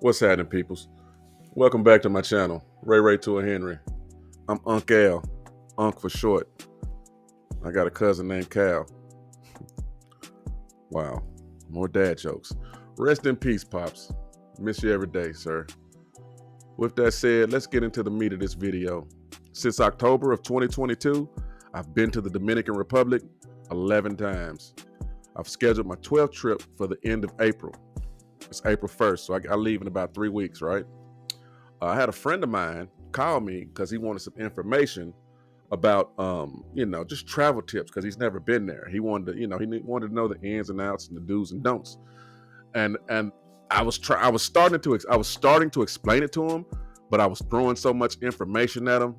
What's happening, peoples? Welcome back to my channel, Ray to a Henry. I'm Unc Al, Unc for short. I got a cousin named Cal. Wow, more dad jokes. Rest in peace, Pops. Miss you every day, sir. With that said, let's get into the meat of this video. Since October of 2022, I've been to the Dominican Republic 11 times. I've scheduled my 12th trip for the end of April. It's April 1st, so I leave in about 3 weeks, right? I had a friend of mine call me because he wanted some information about, just travel tips because he's never been there. He wanted to, he wanted to know the ins and outs and the do's and don'ts. And I was starting to explain it to him, but I was throwing so much information at him.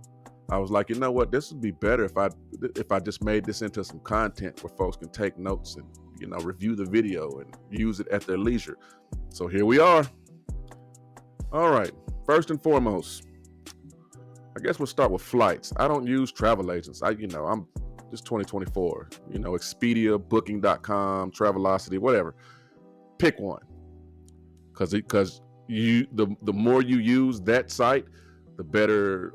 I was like, you know what, this would be better if I just made this into some content where folks can take notes and review the video and use it at their leisure. So here we are. All right. First and foremost, I guess we'll start with flights. I don't use travel agents. I'm just 2024. Expedia, Booking.com, Travelocity, whatever. Pick one, because the more you use that site, the better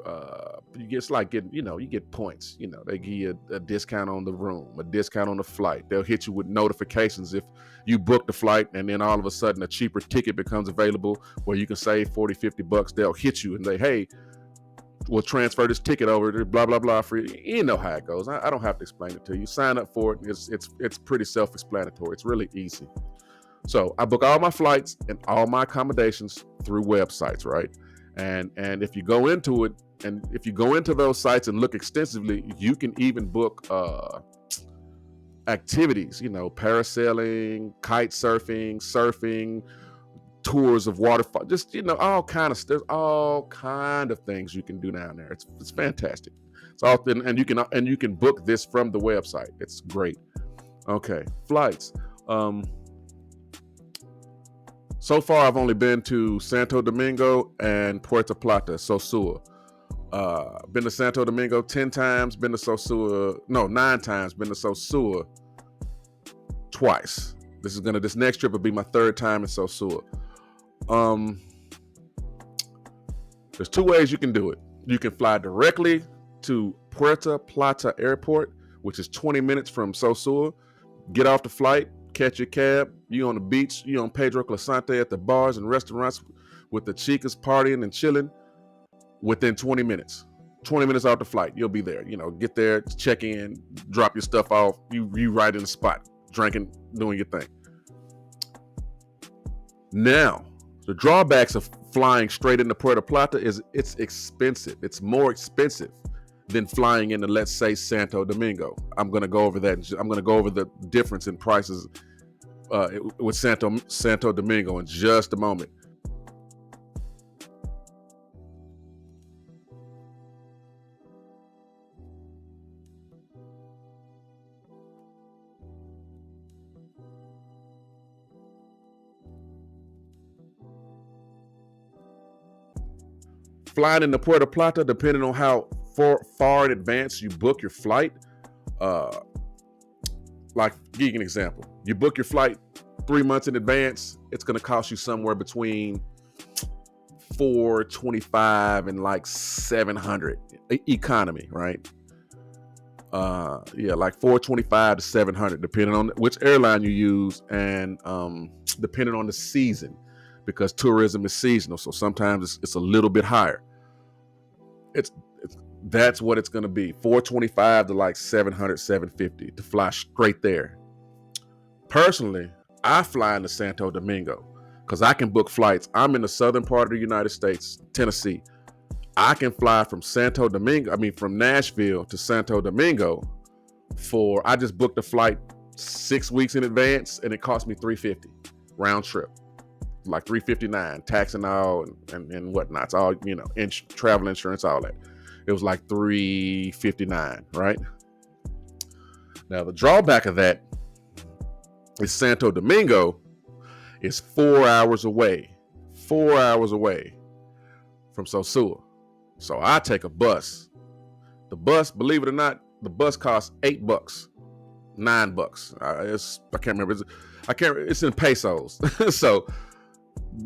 you get. It's like getting, you get points. They give you a discount on the room, a discount on the flight. They'll hit you with notifications if you book the flight and then all of a sudden a cheaper ticket becomes available where you can save $40-50. They'll hit you and say, hey, we'll transfer this ticket over to blah, blah, blah for you. You know how it goes. I don't have to explain it to you. Sign up for it. It's pretty self-explanatory. It's really easy. So I book all my flights and all my accommodations through websites, right? And if you go into it, and if you go into those sites and look extensively, you can even book activities, parasailing, kite surfing, tours of waterfall, just all kind of. There's all kind of things you can do down there. It's fantastic. It's all, and you can book this from the website. It's great. Okay, flights. So far, I've only been to Santo Domingo and Puerto Plata, Sosua. Been to Santo Domingo 10 times, been to Sosua, 9 times, been to Sosua twice. This next trip will be my 3rd time in Sosua. There's 2 ways you can do it. You can fly directly to Puerto Plata Airport, which is 20 minutes from Sosua. Get off the flight, catch your cab. You on the beach, you on Pedro Clasante at the bars and restaurants with the chicas partying and chilling within 20 minutes. 20 minutes off the flight, you'll be there. Get there, check in, drop your stuff off. You right in the spot, drinking, doing your thing. Now, the drawbacks of flying straight into Puerto Plata is it's expensive. It's more expensive than flying into, let's say, Santo Domingo. I'm going to go over that. I'm going to go over the difference in prices with Santo Domingo in just a moment. Flying into Puerto Plata, depending on how far in advance you book your flight, like, give you an example. You book your flight 3 months in advance, it's going to cost you somewhere between $425 and like $700 economy, right? Like $425 to $700, depending on which airline you use and depending on the season, because tourism is seasonal, so sometimes it's a little bit higher. That's what it's going to be, $425 to like $700, $750 to fly straight there. Personally, I fly into Santo Domingo because I can book flights. I'm in the southern part of the United States, Tennessee. I can fly from from Nashville to Santo Domingo I just booked a flight 6 weeks in advance and it cost me $350 round trip, like $359, tax and all and whatnot. It's all, travel insurance, all that. It was like $359, right? Now, the drawback of that is Santo Domingo is 4 hours away. 4 hours away from Sosua. So I take a bus. The bus, believe it or not, the bus costs $8, $9. I can't remember. It's in pesos. So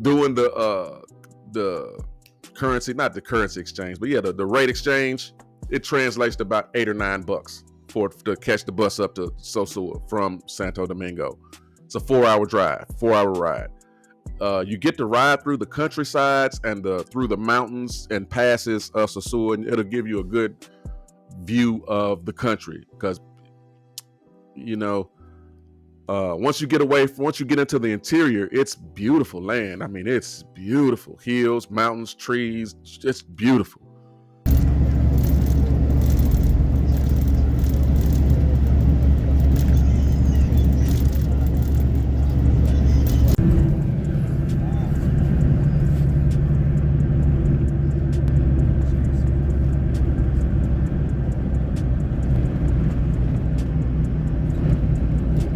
doing the currency, not the currency exchange, but yeah, the rate exchange, it translates to about $8 or $9 to catch the bus up to Sosua from Santo Domingo. It's a 4-hour drive, 4-hour ride. You get to ride through the countrysides and through the mountains and passes of Sosua, and it'll give you a good view of the country because, you know, once you get into the interior, it's beautiful land. I mean, it's beautiful. Hills, mountains, trees, it's beautiful.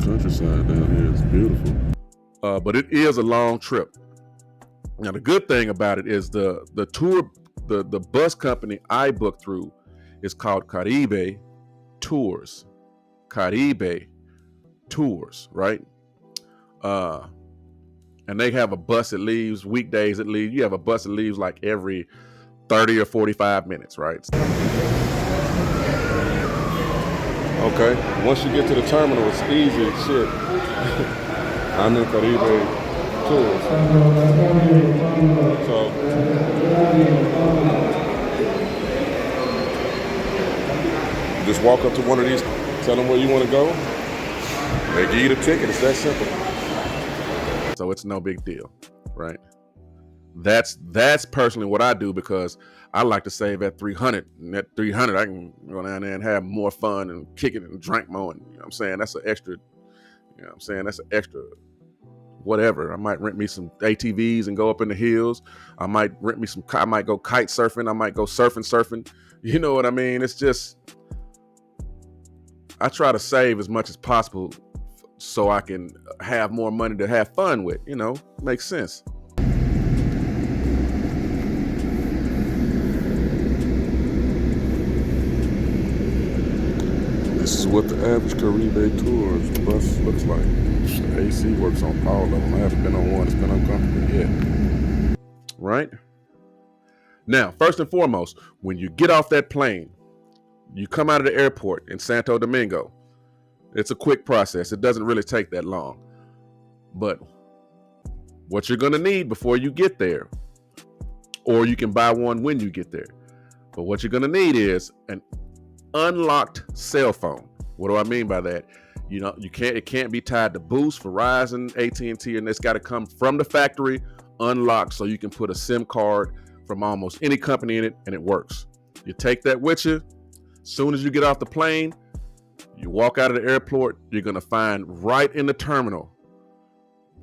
Countryside down here is beautiful. But it is a long trip. Now, the good thing about it is the tour, the bus company I booked through is called Caribe Tours. Caribe Tours, right? And they have a bus that leaves weekdays. You have a bus that leaves like every 30 or 45 minutes, right? Okay, once you get to the terminal, it's easy as shit. I'm in Caribe Tours. So, just walk up to one of these, tell them where you want to go. They give you the ticket. It's that simple. So it's no big deal, right? That's personally what I do because I like to save at 300. And at 300, I can go down there and have more fun and kick it and drink more. And, you know what I'm saying? That's an extra, you know what I'm saying? That's an extra whatever. I might rent me some ATVs and go up in the hills. I might go kite surfing. I might go surfing. You know what I mean? It's just, I try to save as much as possible so I can have more money to have fun with, you know, makes sense. This is what the average Caribe Tours bus looks like. The AC works on all of them. I haven't been on one that's been uncomfortable yet. Right? Now, first and foremost, when you get off that plane, you come out of the airport in Santo Domingo. It's a quick process. It doesn't really take that long. But what you're going to need before you get there, or you can buy one when you get there. But what you're going to need is an unlocked cell phone. What do I mean by that? You know, it can't be tied to Boost, Verizon, AT&T, and it's got to come from the factory unlocked so you can put a SIM card from almost any company in it and it works. You take that with you. As soon as you get off the plane, you walk out of the airport, you're going to find right in the terminal.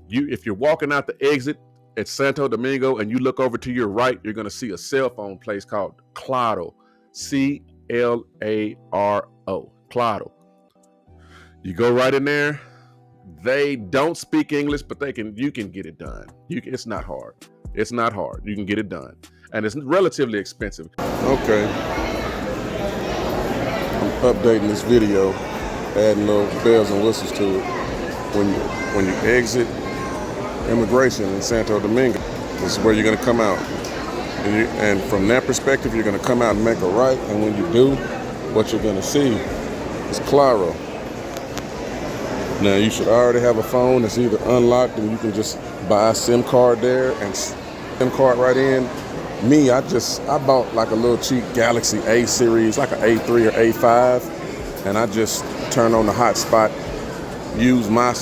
If you're walking out the exit at Santo Domingo and you look over to your right, you're going to see a cell phone place called Claro. Claro. Claro. You go right in there. They don't speak English, but you can get it done. It's not hard. It's not hard. You can get it done. And it's relatively expensive. Okay. I'm updating this video, adding little bells and whistles to it. When you exit immigration in Santo Domingo, this is where you're going to come out. And from that perspective, you're going to come out and make a right. And when you do, what you're going to see is Claro. Now, you should already have a phone that's either unlocked and you can just buy a SIM card there and SIM card right in. Me, I bought like a little cheap Galaxy A series, like an A3 or A5, and I just turn on the hotspot, use my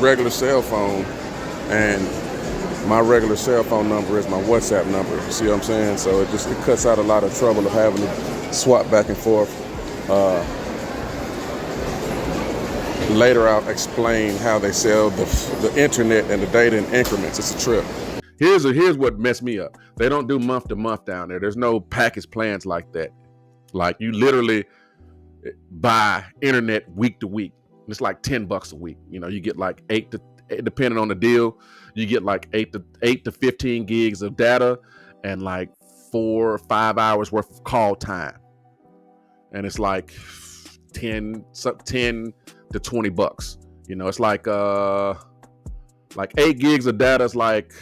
regular cell phone, and my regular cell phone number is my WhatsApp number. See what I'm saying? So it cuts out a lot of trouble of having to swap back and forth. Later I'll explain how they sell the internet and the data in increments. It's a trip. Here's what messed me up. They don't do month to month down there. There's no package plans like that. Like you literally buy internet week to week. It's like $10 a week. You know, you get like depending on the deal, you get like 8 to 15 gigs of data and like 4 or 5 hours worth of call time. And it's like 10 to $20. You know, it's like 8 gigs of data is like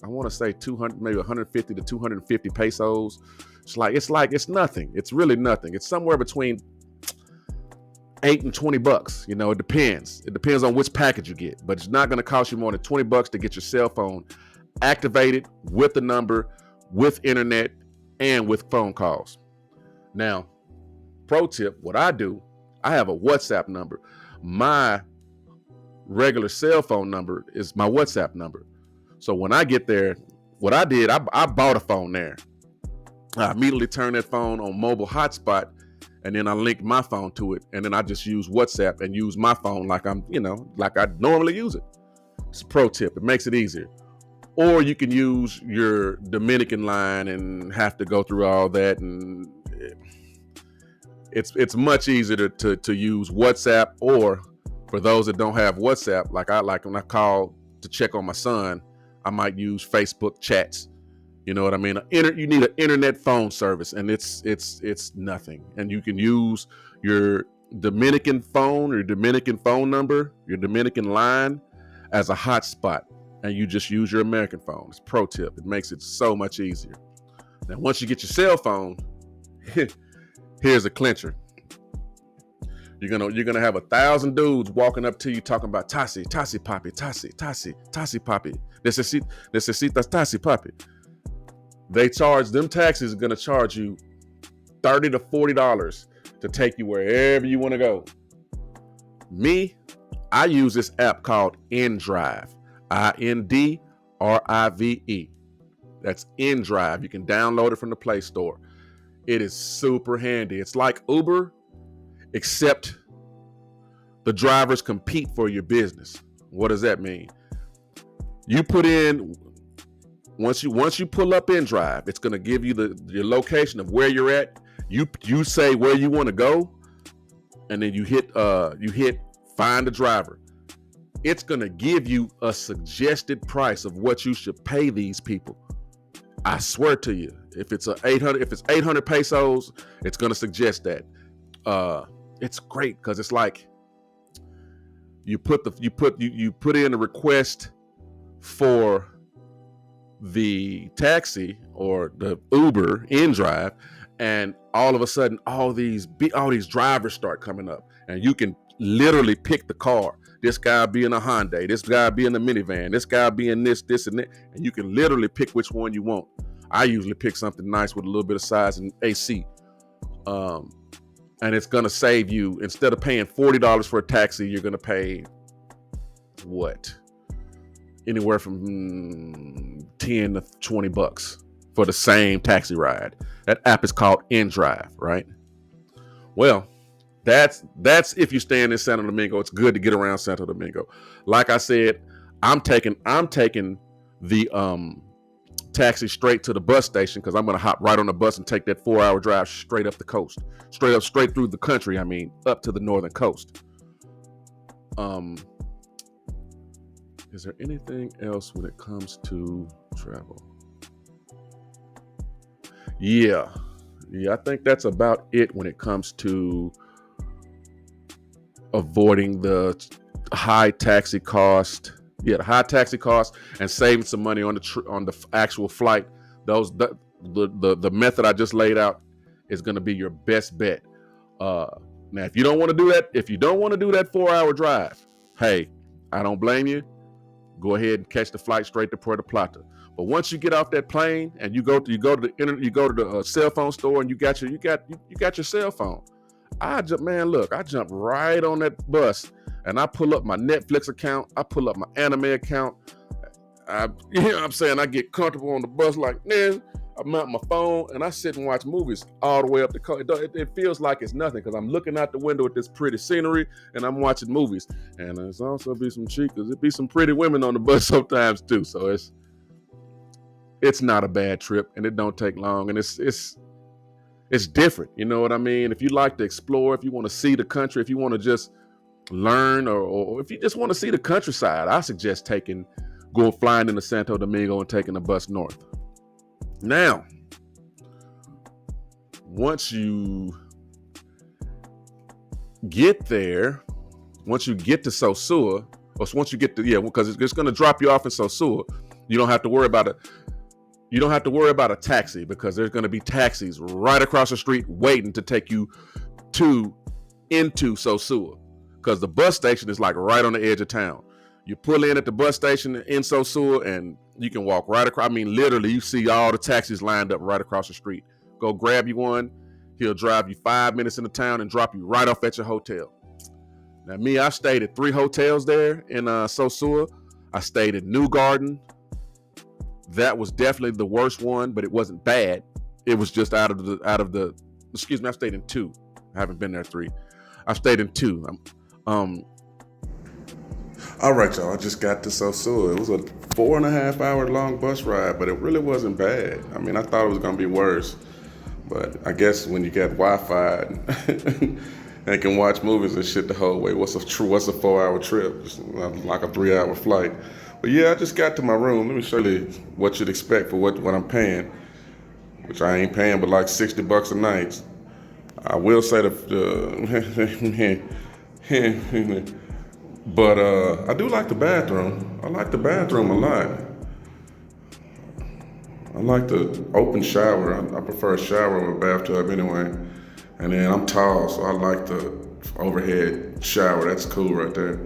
I want to say 200, maybe 150 to 250 pesos. It's nothing. It's really nothing. It's somewhere between $8 and $20. It depends. It depends on which package you get, but it's not going to cost you more than $20 to get your cell phone activated with the number, with internet, and with phone calls. Now, pro tip, what I do, I have a WhatsApp number. My regular cell phone number is my WhatsApp number. So when I get there, what I did, I bought a phone there. I immediately turned that phone on mobile hotspot, and then I linked my phone to it, and then I just use WhatsApp and use my phone like like I normally use it. It's a pro tip. It makes it easier. Or you can use your Dominican line and have to go through all that, and it's much easier to use WhatsApp. Or for those that don't have WhatsApp, like when I call to check on my son, I might use Facebook chats. You know what I mean? You need an internet phone service, and it's nothing. And you can use your Dominican phone, or Dominican phone number, your Dominican line as a hotspot, and you just use your American phone. It's pro tip. It makes it so much easier. Now, once you get your cell phone, here's a clincher. You're gonna have 1,000 dudes walking up to you talking about Tasi papi, Tasi papi. Necesitas Tasi papi. Them taxis are gonna charge you $30 to $40 to take you wherever you want to go. Me, I use this app called InDrive. INDRIVE. That's InDrive. You can download it from the Play Store. It is super handy. It's like Uber, except the drivers compete for your business. What does that mean? You put in, once you pull up InDrive, it's going to give you your location of where you're at. You say where you want to go, and then you hit find a driver. It's going to give you a suggested price of what you should pay these people. I swear to you, if it's 800 pesos, it's going to suggest that. It's great because it's like you put in a request for the taxi or the Uber InDrive, and all of a sudden all these drivers start coming up, and you can literally pick the car. This guy be in a Hyundai, this guy be in a minivan, this guy be in this and that, and you can literally pick which one you want. I usually pick something nice with a little bit of size and AC. And it's gonna save you, instead of paying $40 for a taxi, you're gonna pay anywhere from $10 to $20 for the same taxi ride. That app is called InDrive, right? Well, that's if you stay in Santo Domingo. It's good to get around Santo Domingo. Like I said, I'm taking the taxi straight to the bus station, because I'm going to hop right on the bus and take that 4-hour drive straight up the coast, straight through the country. I mean, up to the northern coast. Is there anything else when it comes to travel? Yeah, I think that's about it when it comes to avoiding the high taxi cost. Yeah, the high taxi cost and saving some money on the actual flight. The method I just laid out is going to be your best bet. Now, if you don't want to do that, 4-hour drive, hey, I don't blame you. Go ahead and catch the flight straight to Puerto Plata. But once you get off that plane and you go to the cell phone store and you got your cell phone, I jump right on that bus and I pull up my Netflix account, I pull up my anime account. I get comfortable on the bus, like, man, I mount my phone and I sit and watch movies all the way up the coast. It feels like it's nothing because I'm looking out the window at this pretty scenery and I'm watching movies. And there's also be some chicas. It be some pretty women on the bus sometimes too. So it's not a bad trip, and it don't take long, and it's different. You know what I mean? If you like to explore, if you want to see the country, if you want to just learn, or if you just want to see the countryside, I suggest flying into Santo Domingo and taking the bus north. Now, once you get there, once you get to Sosua, or once you get to, because it's going to drop you off in Sosua, You don't have to worry about it. You don't have to worry about a taxi because there's going to be taxis right across the street waiting to take you into Sosua, because the bus station is like right on the edge of town. You pull in at the bus station in Sosua and you can walk right across. I mean, literally, you see all the taxis lined up right across the street. Go grab you one. He'll drive you 5 minutes into town and drop you right off at your hotel. Now, me, I stayed at 3 hotels there in Sosua. I stayed at New Garden. That was definitely the worst one, but it wasn't bad. It was just out of the. Excuse me, I stayed in 2. I haven't been there 3. I stayed in 2. All right, y'all. I just got to Sosua. It was a 4.5 hour long bus ride, but it really wasn't bad. I mean, I thought it was gonna be worse, but I guess when you got Wi-Fi and can watch movies and shit the whole way, what's a 4-hour trip? It's like a 3-hour flight. But yeah, I just got to my room. Let me show you what you'd expect for what I'm paying, which I ain't paying but like $60 a night. I will say but I do like the bathroom. I like the bathroom a lot. I like the open shower. I prefer a shower over a bathtub anyway. And then I'm tall, so I like the overhead shower. That's cool right there.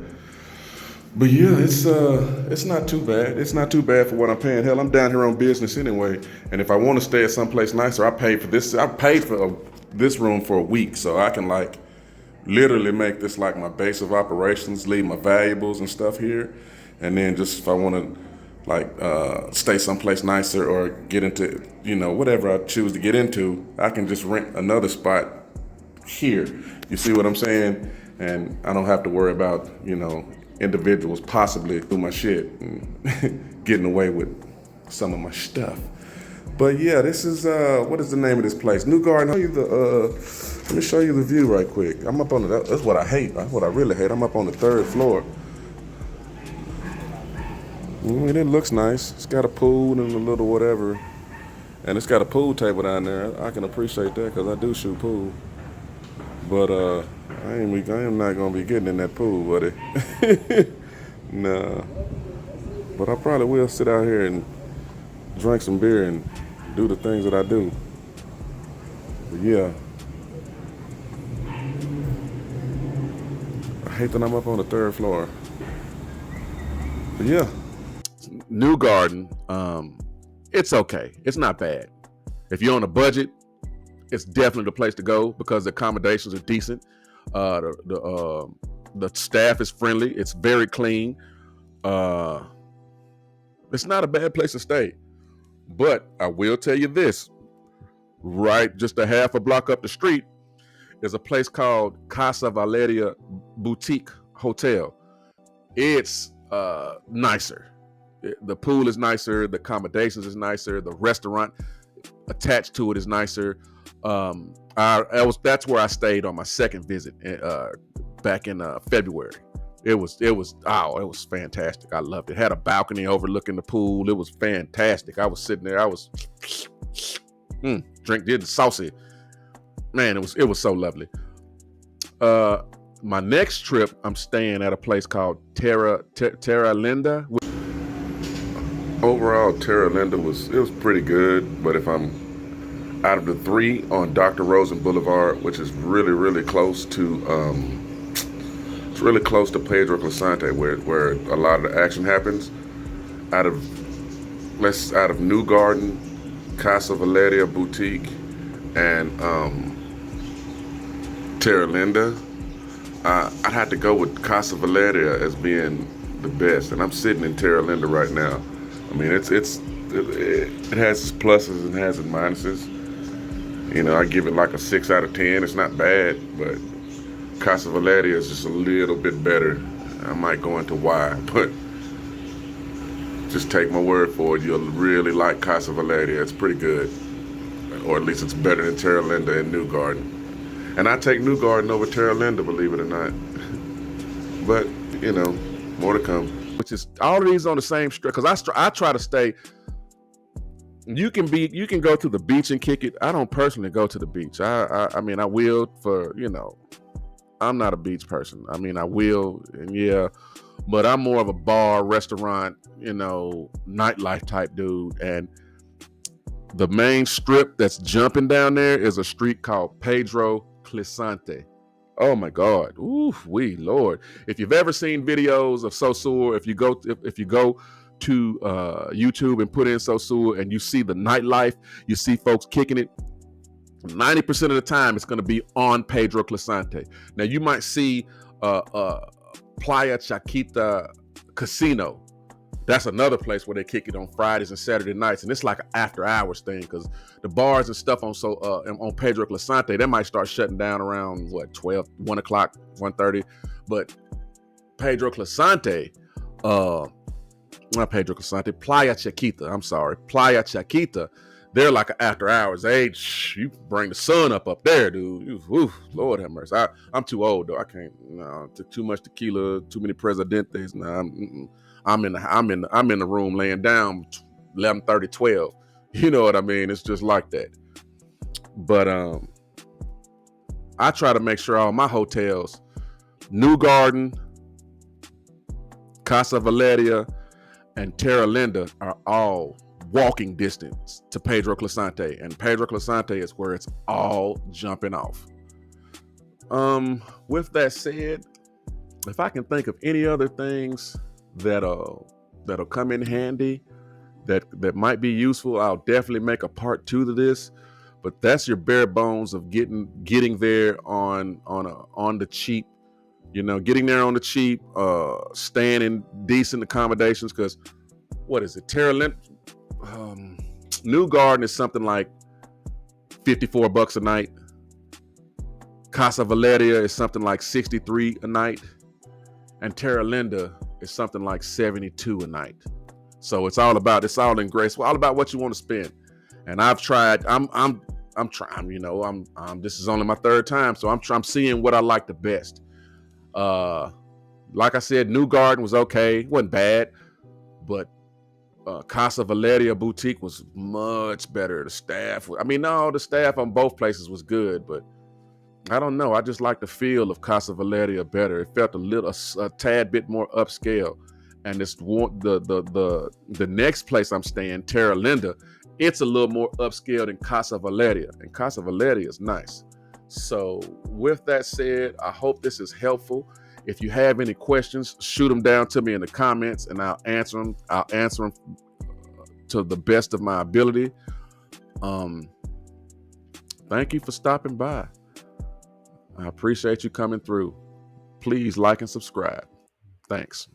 But yeah, it's not too bad. It's not too bad for what I'm paying. Hell, I'm down here on business anyway. And if I want to stay at someplace nicer, I paid for this. I paid for this room for a week, so I can like literally make this like my base of operations, leave my valuables and stuff here, and then just if I want to like stay someplace nicer or get into whatever I choose to get into, I can just rent another spot here. You see what I'm saying? And I don't have to worry about individuals possibly through my shit and getting away with some of my stuff. But yeah, this is what is the name of this place? New Garden. Let me show you the view right quick. I'm up on the. That's what I hate. That's what I really hate. I'm up on the 3rd floor. I mean, it looks nice. It's got a pool and a little whatever, and it's got a pool table down there. I can appreciate that because I do shoot pool. But I am not gonna be getting in that pool, buddy. Nah. But I probably will sit out here and drink some beer and do the things that I do. But yeah. I hate that I'm up on the 3rd floor. But yeah. New Garden, it's okay. It's not bad. If you're on a budget, it's definitely the place to go because the accommodations are decent. The staff is friendly. It's very clean. It's not a bad place to stay. But I will tell you this, right just a half a block up the street is a place called Casa Valeria Boutique Hotel. It's nicer. The pool is nicer, the accommodations is nicer, the restaurant attached to it is nicer. That's where I stayed on my 2nd visit back in February. It was fantastic. I loved it. Had a balcony overlooking the pool. It was fantastic. I was sitting there. I was did saucy. Man, it was so lovely. My next trip, I'm staying at a place called Terra Linda. Overall, Terra Linda was pretty good, but if I'm out of the 3 on Dr. Rosen Boulevard, which is really, really close to Pedro Clasante, where a lot of the action happens. Out of New Garden, Casa Valeria Boutique, and Terra Linda, I'd have to go with Casa Valeria as being the best, and I'm sitting in Terra Linda right now. I mean, it has its pluses and has its minuses. I give it like a 6 out of 10. It's not bad, but Casa Valeria is just a little bit better. I might go into why, but just take my word for it. You'll really like Casa Valeria. It's pretty good, or at least it's better than Terra Linda and New Garden. And I take New Garden over Terra Linda, believe it or not. But more to come. Which is all of these on the same stretch, because I try to stay. You can go to the beach and kick it. I don't personally go to the beach. I mean I will for I'm not a beach person. I mean I will, and yeah, but I'm more of a bar, restaurant, nightlife type dude. And the main strip that's jumping down there is a street called Pedro Clisante. Oh my God! Ooh, Lord! If you've ever seen videos of Sosur, if you go to YouTube and put in Sosur and you see the nightlife, you see folks kicking it. 90% of the time, it's going to be on Pedro Clisante. Now you might see Playa Chaquita Casino. That's another place where they kick it on Fridays and Saturday nights, and it's like an after hours thing because the bars and stuff on Pedro Clisante, they might start shutting down around 12, 1 o'clock, 1:30. But Pedro Clisante, not Pedro Clisante, Playa Chiquita. I'm sorry, Playa Chiquita. They're like an after hours. You bring the sun up there, dude. Lord have mercy. I'm too old though. I can't. No, took too much tequila, too many Presidentes. Nah, I'm in the room laying down 11:30, 12. You know what I mean? It's just like that. But I try to make sure all my hotels, New Garden, Casa Valeria, and Terra Linda are all walking distance to Pedro Clisante, and Pedro Clisante is where it's all jumping off. With that said, if I can think of any other things that'll come in handy that might be useful, I'll definitely make a part 2 to this. But that's your bare bones of getting there on the cheap. Getting there on the cheap, staying in decent accommodations. Because what is it? Terra Linda, New Garden is something like $54 a night. Casa Valeria is something like $63 a night, and Terra Linda is something like $72 a night. So it's all in grace. All about what you want to spend. And I've tried. I'm trying. This is only my 3rd time, so I'm seeing what I like the best. Like I said, New Garden was okay, wasn't bad, but Casa Valeria Boutique was much better. The staff, the staff on both places was good, but I don't know. I just like the feel of Casa Valeria better. It felt a tad bit more upscale. And the next place I'm staying, Terra Linda, it's a little more upscale than Casa Valeria, and Casa Valeria is nice. So with that said, I hope this is helpful. If you have any questions, shoot them down to me in the comments, and I'll answer them. I'll answer them to the best of my ability. Thank you for stopping by. I appreciate you coming through. Please like and subscribe. Thanks.